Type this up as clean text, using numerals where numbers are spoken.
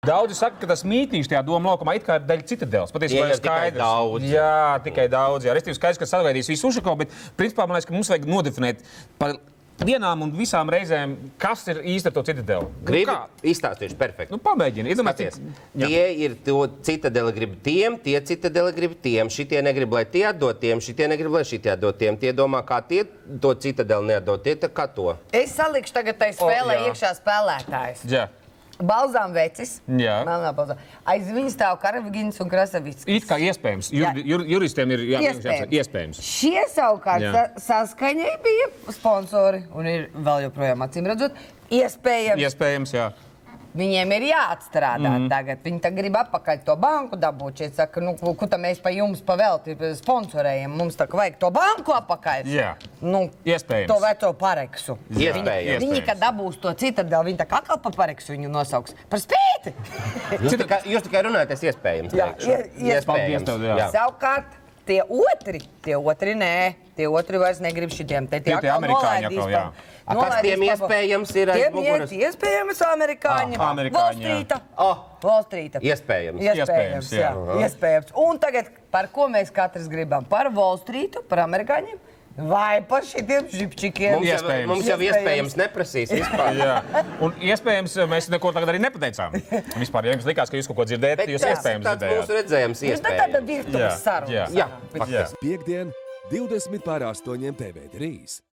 Daudzi saka, ka tas mītniņš tajā doma laukumā it kā ir daļa Citadeles. Patiesībā ir skaidrs. Jā, tikai daudz. Jā, restīvi skaidrs, ka sagaidīs visu Ušakovu, bet principā man liekas, ka mums vajag nodefinēt par vienām un visām reizēm, kas ir īsti ar to Citadeli. Gribi? Izstāstīšu, perfekti. Nu, pamēģini. Skaties, tie ir to Citadeli grib tiem, tie Citadeli grib tiem. Šitie negrib, lai tie atdod tiem, šitie negrib, lai šitie atdod tiem. Tie domā, kā tie to Citadeli neatdod, tie tā kā to. Es salikšu tagad tai spēlē iekšā spēlētājs. Jā. Balzām vecis. Jā. Melnā balzām. Aiz viņas stāv Karavigins un Krasavickis. It kā iespējams. Juristiem ir iespējams. Šie savukārt saskaņai bija sponsori un ir vēl joprojām acīm redzot. Iespējams, jā. Viņiem ir jāatstrādā tagad. Viņi tagad grib atpakaļ to banku dabūt. Šie saka, nu, ko tā mēs pa jums pavelti sponsorējam. Mums tā vajag to banku atpakaļ. Jā. Nu, Iespējams. To veco pareksu. Iespējams. Viņi, kad dabūs to Citadeli, viņi tā kā atkal pa pareksu viņu nosauks. Par spīti! Jūs tikai runājaties iespējams. Jā, Iespējams. Jā. Savukārt, tie otri nē. Tie otri vairs negrib šitiem. Tie atkal amerikāņi atkal, jā. Kas tiem iespējams ir aiz muguras? Tiem iespējams amerikāņi. Wallstreeta. Iespējams. Iespējams, jā. Iespējams. Un tagad, par ko mēs katrs gribam? Par Wallstreetu, par amerikāņiem? Vai par šitiem žipčikiem? Mums jau iespējams neprasīs vispār. Jā. Un iespējams, mēs neko tagad arī nepateicām. Vispār, ja jums likās, ka jūs kaut ko dzirdējat, jūs iespējams dzirdējāt. Tāds mūsu redzējums iespējams. Jūs tāda virtuves saruna. Jā. Piektdien, 20 pār 8 TV3.